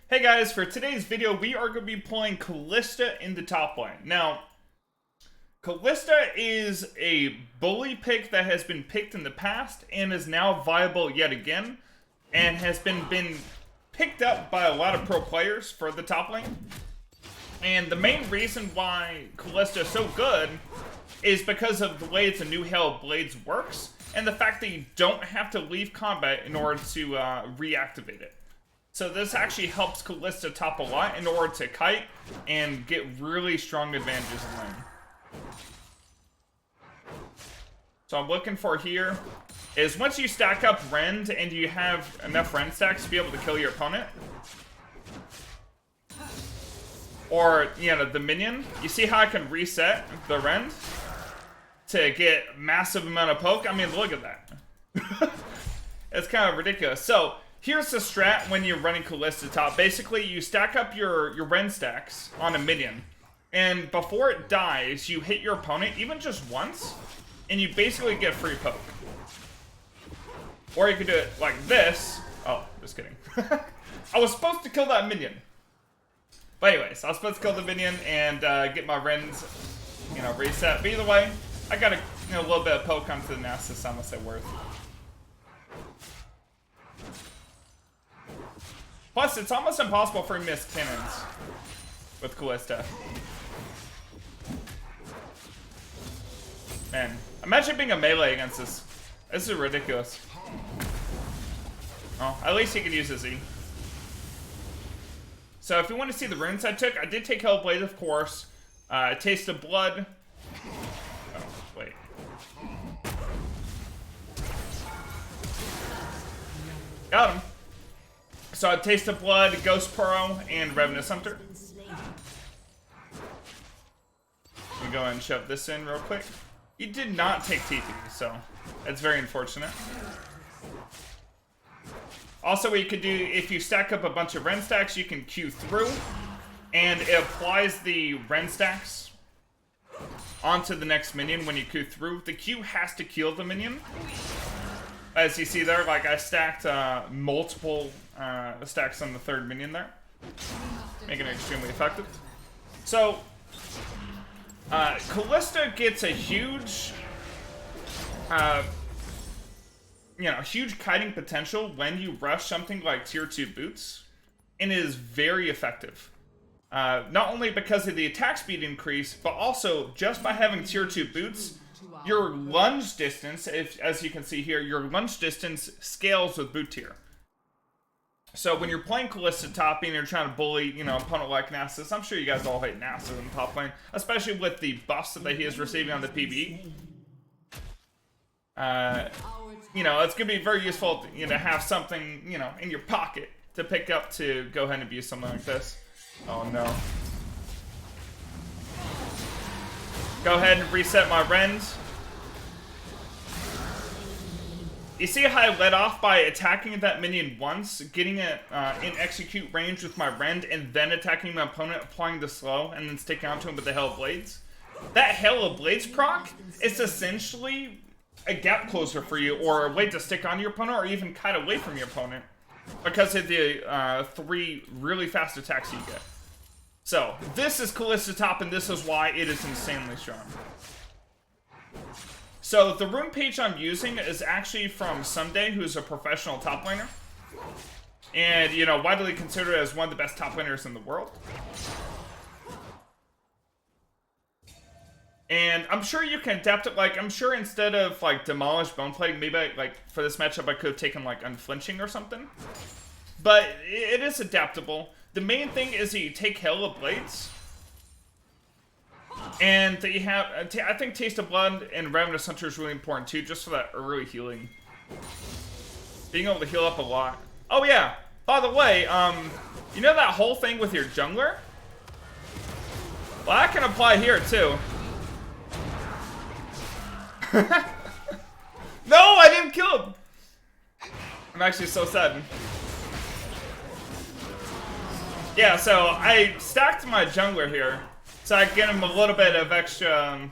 Hey guys, for today's video, we are going to be playing KALISTA in the top lane. Now, KALISTA is a bully pick that has been picked in the past and is now viable yet again, and has been picked up by a lot of pro players for the top lane. And the main reason why KALISTA is so good is because of the way its a new Hail Blades works, and the fact that you don't have to leave combat in order to reactivate it. So this actually helps KALISTA top a lot in order to kite and get really strong advantages in lane. So I'm looking for here is once you stack up Rend and you have enough Rend stacks to be able to kill your opponent, or, you know, the minion, you see how I can reset the Rend to get massive amount of poke? I mean, look at that. It's kind of ridiculous. So here's the strat when you're running KALISTA top. Basically, you stack up your Rend stacks on a minion, and before it dies, you hit your opponent, even just once, and you basically get free poke. Or you could do it like this. Oh, just kidding. I was supposed to kill that minion. But anyways, I was supposed to kill the minion and get my Rends, you know, reset. But either way, I got a little bit of poke onto the Nasus, I'm gonna say worth. Plus, it's almost impossible for me to miss cannons with KALISTA. Man, imagine being a melee against this. This is ridiculous. Oh, at least he can use his E. So if you want to see the runes I took, I did take Hail Blade, of course. Taste of Blood. Oh, wait. Got him. So I Taste of Blood, Ghost Pearl, and Revenant Hunter. Let me go ahead and shove this in real quick. He did not take TP, so that's very unfortunate. Also, what you could do, if you stack up a bunch of Rend stacks, you can Q through, and it applies the Rend stacks onto the next minion when you Q through. The Q has to kill the minion. As you see there, like I stacked multiple stacks on the third minion there, making it extremely effective. So, KALISTA gets a huge, huge kiting potential when you rush something like tier 2 boots, and it is very effective. Not only because of the attack speed increase, but also just by having tier 2 boots, your lunge distance, as you can see here, your lunge distance scales with boot tier. So when you're playing KALISTA top and you're trying to bully, opponent like Nasus, I'm sure you guys all hate Nasus in top lane, especially with the buffs that he is receiving on the PvE. It's going to be very useful to have something, in your pocket to pick up to go ahead and abuse something like this. Oh no. Go ahead and reset my Rend. You see how I led off by attacking that minion once, getting it in execute range with my Rend, and then attacking my opponent, applying the slow, and then sticking onto him with the Hail Blades? That Hail Blades proc is essentially a gap closer for you, or a way to stick on your opponent, or even kite away from your opponent, because of the 3 really fast attacks you get. So, this is KALISTA top, and this is why it is insanely strong. So, the rune page I'm using is actually from Someday, who's a professional top laner. And, widely considered as one of the best top laners in the world. And I'm sure you can adapt it, I'm sure instead of, Demolish Bone Plating, maybe, for this matchup I could have taken, Unflinching or something. But it is adaptable. The main thing is that you take Hail of Blades, and that you have, I think Taste of Blood and Revenant Hunter is really important too, just for that early healing. Being able to heal up a lot. Oh yeah, by the way, you know that whole thing with your jungler? Well, that can apply here too. No, I didn't kill him! I'm actually so sad. Yeah, so I stacked my jungler here, so I get him a little bit of extra,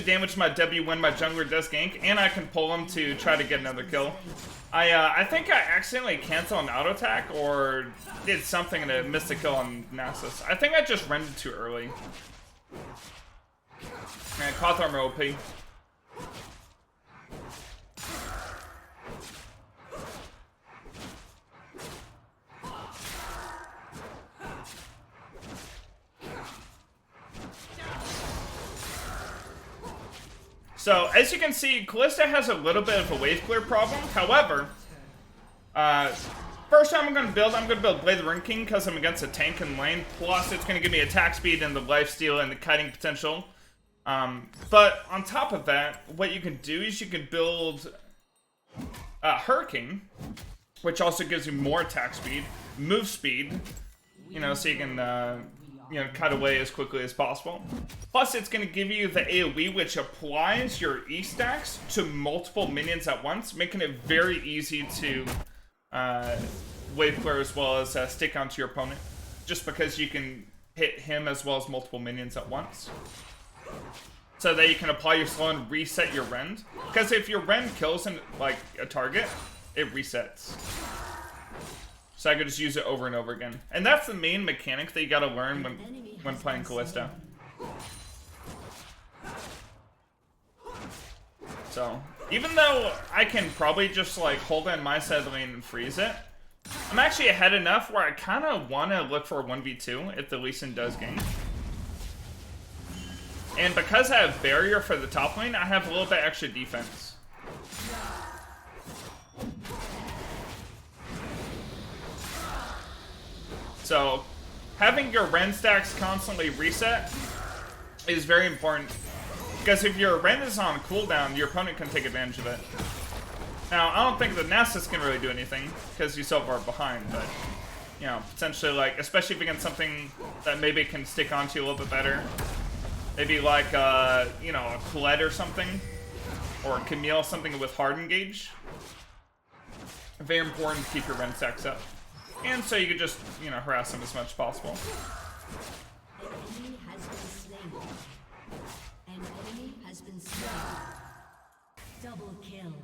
damage to my W when my jungler does gank, and I can pull him to try to get another kill. I think I accidentally canceled an auto attack or did something and it missed a kill on Nasus. I think I just rendered too early. Man, cloth armor OP. So, as you can see, Kalista has a little bit of a wave clear problem. However, first time I'm going to build Blade the Ring King because I'm against a tank in lane. Plus, it's going to give me attack speed and the lifesteal and the kiting potential. But on top of that, what you can do is you can build Hurricane, which also gives you more attack speed, move speed, you know, so you can you know, cut away as quickly as possible. Plus, it's going to give you the AoE, which applies your E stacks to multiple minions at once, making it very easy to wave clear as well as stick onto your opponent, just because you can hit him as well as multiple minions at once. So that you can apply your slow and reset your rend. Because if your rend kills like a target, it resets. So I could just use it over and over again. And that's the main mechanic that you gotta learn when playing Kalista. So, even though I can probably just like hold in my side of the lane and freeze it, I'm actually ahead enough where I kind of want to look for a 1v2 if the Lee Sin does gank. And because I have barrier for the top lane, I have a little bit extra defense. So, having your rend stacks constantly reset is very important. Because if your rend is on cooldown, your opponent can take advantage of it. Now, I don't think the Nasus can really do anything, because you're so far behind, but, you know, potentially, like, especially if against something that maybe can stick onto you a little bit better. Maybe like, you know, a Colette or something. Or Camille, something with hard engage. Very important to keep your rend stacks up. And so you could just, you know, harass them as much as possible. An enemy has been slain. An enemy has been slain. Double kill.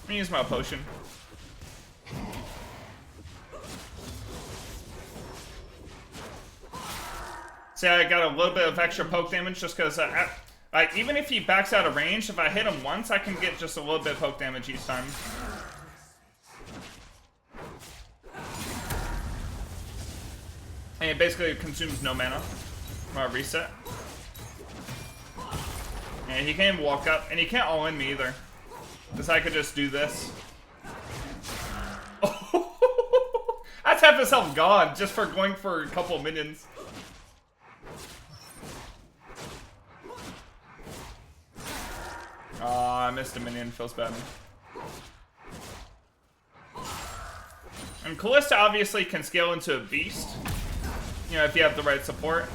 Let me use my potion. See, I got a little bit of extra poke damage just because, like, even if he backs out of range, if I hit him once, I can get just a little bit of poke damage each time. And it basically consumes no mana. Reset. And he can't even walk up, and he can't all in me either. Because I could just do this. That's half his health gone just for going for a couple of minions. I missed a minion, feels bad. And Kalista obviously can scale into a beast. You know, if you have the right support.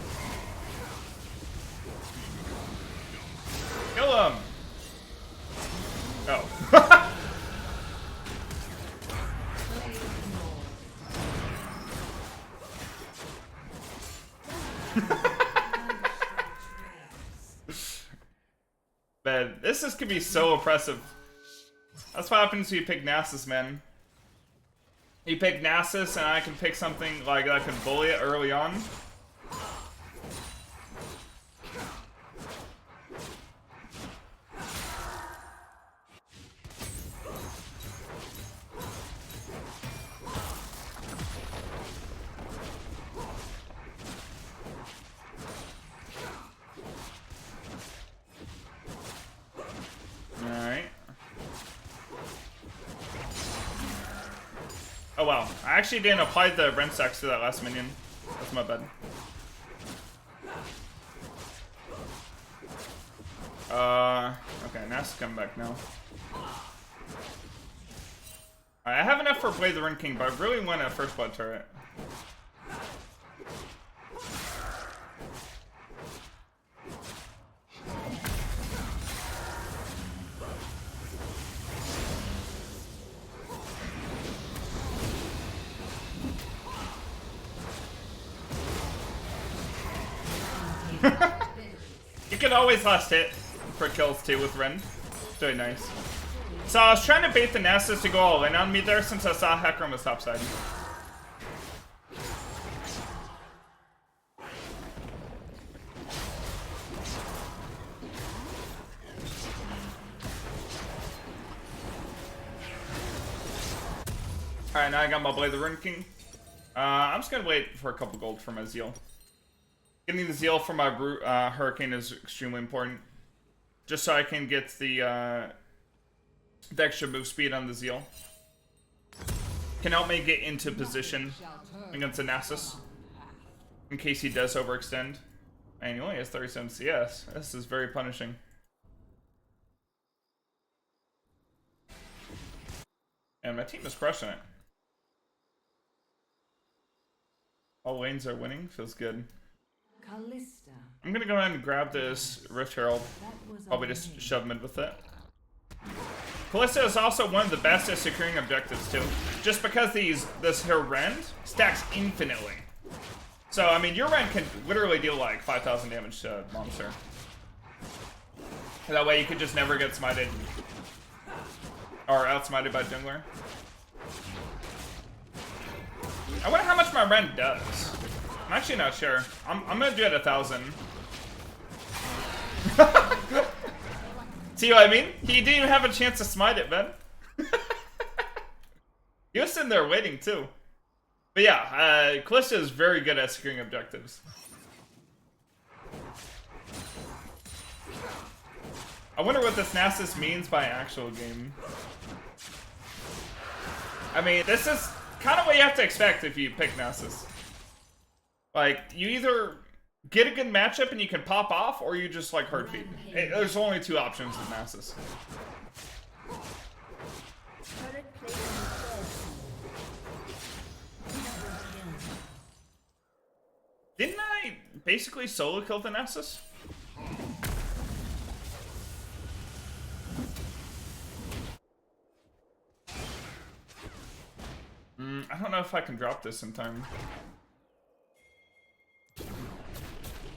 Kill him! Oh. Man, this could be so oppressive. That's what happens when you pick Nasus, man. You pick Nasus, and I can pick something like I can bully it early on. Oh wow, I actually didn't apply the rend stacks to that last minion. That's my bad. Okay, Nasus coming back now. Alright, I have enough for Blade the Ring King, but I really want a first blood turret. You can should always last hit for kills too with Ren. Very nice. So I was trying to bait the Nasus to go all in on me there since I saw Hecarim was topside. Alright, now I got my Blade the Rune King. I'm just gonna wait for a couple gold for my Zeal. Getting the Zeal for my Hurricane is extremely important. Just so I can get the extra move speed on the Zeal. Can help me get into position against the Nasus. In case he does overextend. And he only has 37 CS. This is very punishing. And my team is crushing it. All lanes are winning. Feels good. KALISTA. I'm gonna go ahead and grab this Rift Herald. Probably just shove mid with it. KALISTA is also one of the best at securing objectives too. Just because this her rend stacks infinitely. So I mean your rend can literally deal like 5,000 damage to a monster. That way you could just never get smited. Or outsmited by jungler. I wonder how much my rend does. I'm actually not sure. I'm gonna do it 1,000. See what I mean? He didn't even have a chance to smite it, man. He was sitting there waiting too. But yeah, KALISTA is very good at securing objectives. I wonder what this Nasus means by actual game. I mean, this is kind of what you have to expect if you pick Nasus. Like, you either get a good matchup and you can pop off, or you just like hard feed. There's only two options with Nasus. Didn't I basically solo kill the Nasus? I don't know if I can drop this in time.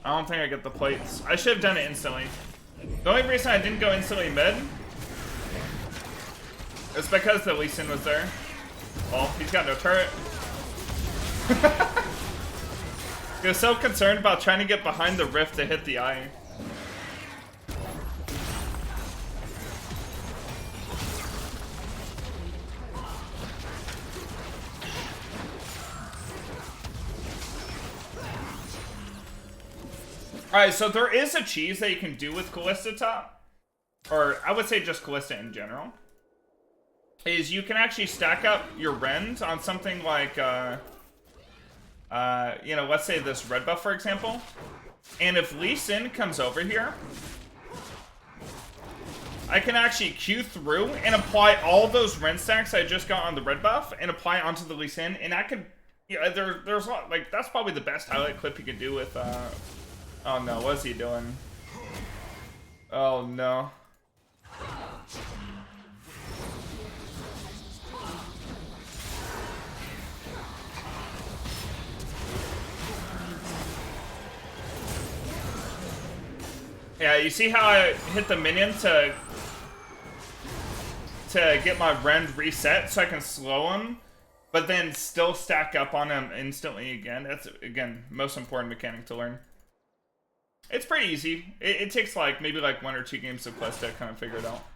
I don't think I get the plates. I should have done it instantly. The only reason I didn't go instantly mid is because the Lee Sin was there. Well, he's got no turret. He was so concerned about trying to get behind the rift to hit the eye. Alright, so there is a cheese that you can do with KALISTA top. Or, I would say just KALISTA in general. Is you can actually stack up your rend on something like, you know, let's say this red buff, for example. And if Lee Sin comes over here, I can actually Q through and apply all those rend stacks I just got on the red buff and apply onto the Lee Sin. And I could, yeah, there's a lot, like, that's probably the best highlight clip you can do with, oh no, what's he doing? Oh no. Yeah, you see how I hit the minion to get my rend reset so I can slow him, but then still stack up on him instantly again? That's, again, most important mechanic to learn. It's pretty easy. It takes like maybe like 1 or 2 games of quest to kind of figure it out.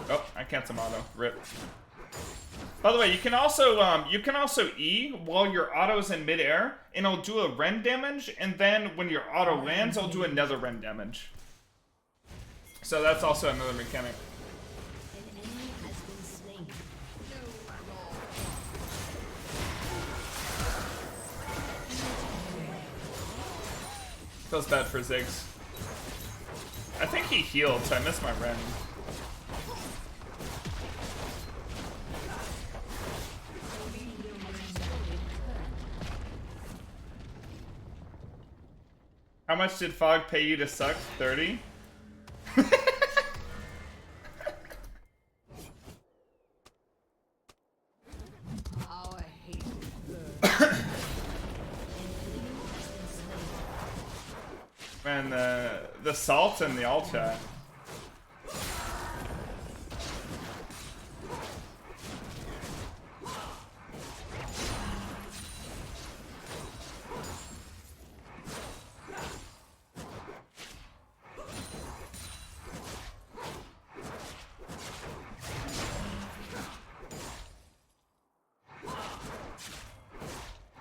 Oh, I can't some auto. Rip. By the way, you can also E while your auto's in midair, and it'll do a rend damage, and then when your auto lands, it'll do another rend damage. So that's also another mechanic. Feels bad for Ziggs. I think he healed, so I missed my rend. How much did Fog pay you to suck? 30? And the salts and the alt chat.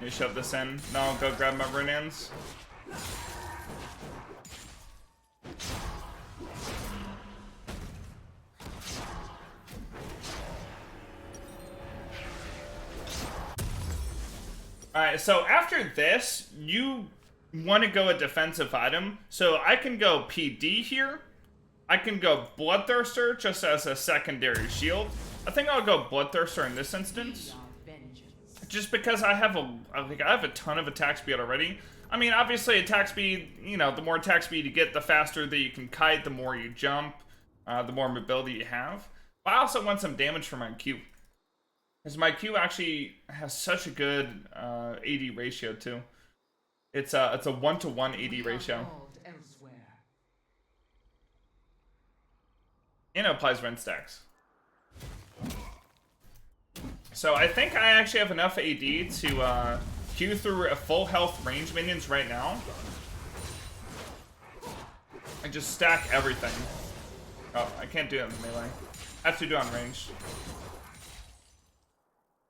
You shove this in. No, go grab my Renans. Alright, so after this, you want to go a defensive item. So I can go PD here. I can go Bloodthirster just as a secondary shield. I think I'll go Bloodthirster in this instance. Just because I have a ton of attack speed already. I mean, obviously attack speed, you know, the more attack speed you get, the faster that you can kite, the more you jump, the more mobility you have. But I also want some damage for my Q. Because my Q actually has such a good AD ratio too. It's a 1-to-1 AD ratio. And it applies rend stacks. So I think I actually have enough AD to Q through a full health range minions right now. And just stack everything. Oh, I can't do it in melee. I have to do it on range.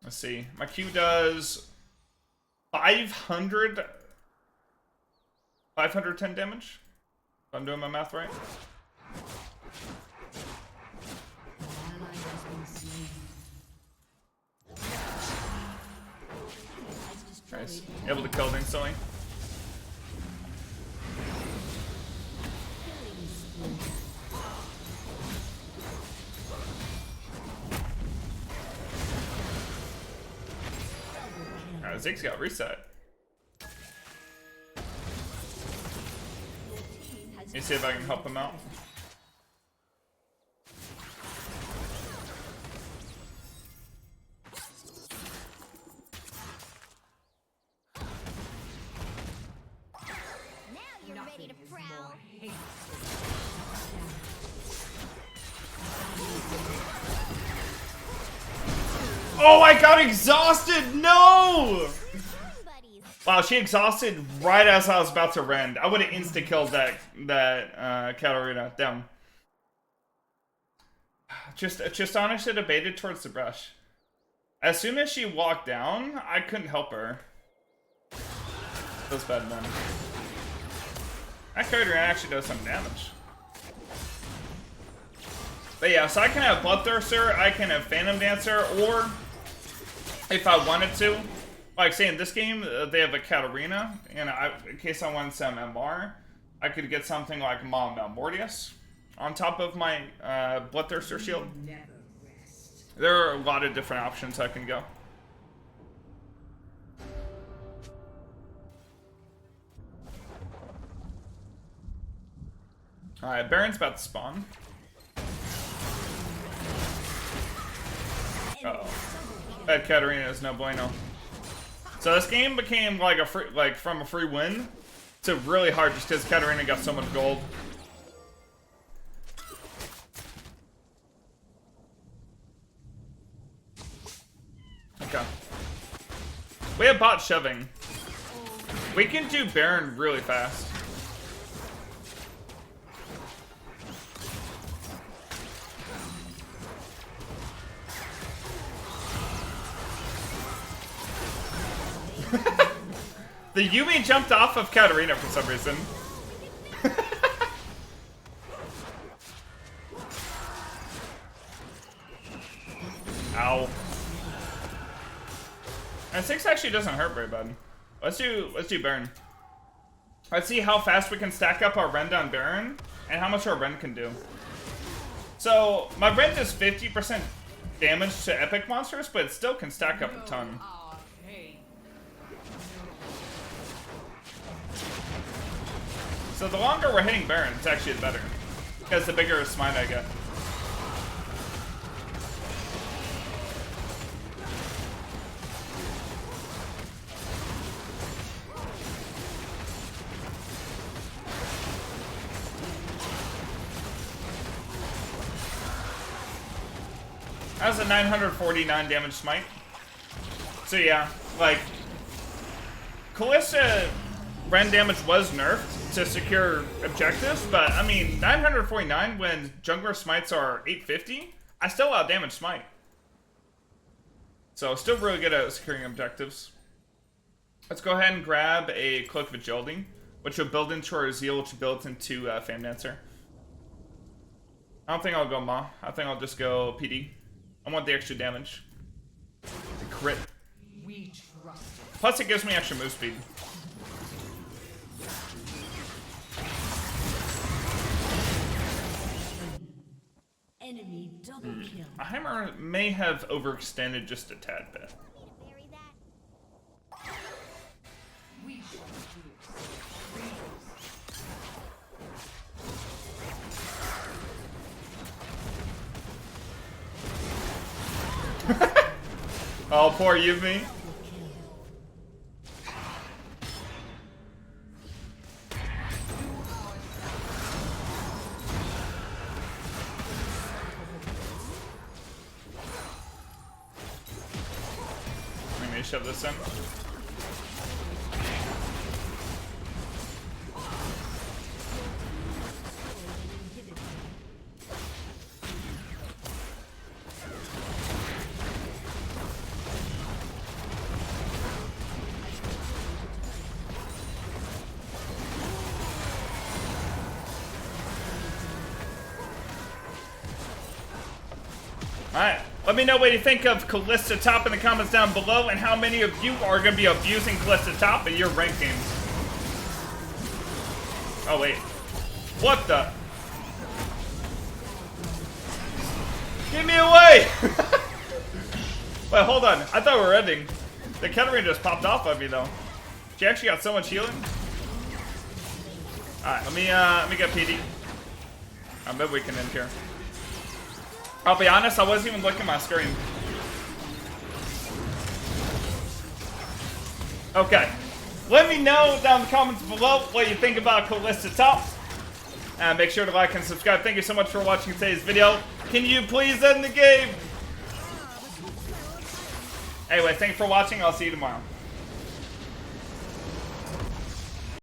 Let's see. My Q does 510 damage. If I'm doing my math right. Nice. Able to kill it instantly. Alright, Ziggs got reset. Let me see if I can help him out. Oh, I got exhausted! No! Wow, she exhausted right as I was about to rend. I would have insta-killed that Katarina. Damn. Just honestly debated towards the brush. As soon as she walked down, I couldn't help her. Feels bad, man. That Katarina actually does some damage. But yeah, so I can have Bloodthirster, I can have Phantom Dancer, or if I wanted to, like say in this game, they have a Katarina, and in case I wanted some MR, I could get something like Mom Mortius on top of my Bloodthirster shield. There are a lot of different options I can go. Alright, Baron's about to spawn. Uh-oh. That Katarina is no bueno. So this game became like a free, from a free win to really hard just because Katarina got so much gold. Okay. We have bot shoving. We can do Baron really fast. The Yumi jumped off of Katarina for some reason. Ow. And 6 actually doesn't hurt very bad. Let's do Baron. Let's see how fast we can stack up our Rend on Baron and how much our Rend can do. So my Rend is 50% damage to epic monsters, but it still can stack up a ton. So the longer we're hitting Baron, it's actually better. Because the bigger smite I get. That's a 949 damage smite. So yeah, like, Kalista Ren damage was nerfed to secure objectives, but I mean, 949 when jungler smites are 850, I still outdamage smite. So still really good at securing objectives. Let's go ahead and grab a Cloak of Agility, which will build into our Zeal, which will build into Fam Dancer. I don't think I'll go Ma. I think I'll just go PD. I want the extra damage. The crit. Plus it gives me extra move speed. Enemy double kill. Heimer may have overextended just a tad bit. Oh, poor Yuumi. Let me shove this in. Alright, let me know what you think of Kalista top in the comments down below, and how many of you are going to be abusing Kalista top in your ranked games. Oh wait, what the? Get me away! Wait, hold on, I thought we were ending. The Kettering just popped off of me though. She actually got so much healing. Alright, let me get PD. I bet we can end here. I'll be honest, I wasn't even looking at my screen. Okay. Let me know down in the comments below what you think about Kalista top. And make sure to like and subscribe. Thank you so much for watching today's video. Can you please end the game? Anyway, thanks for watching. I'll see you tomorrow.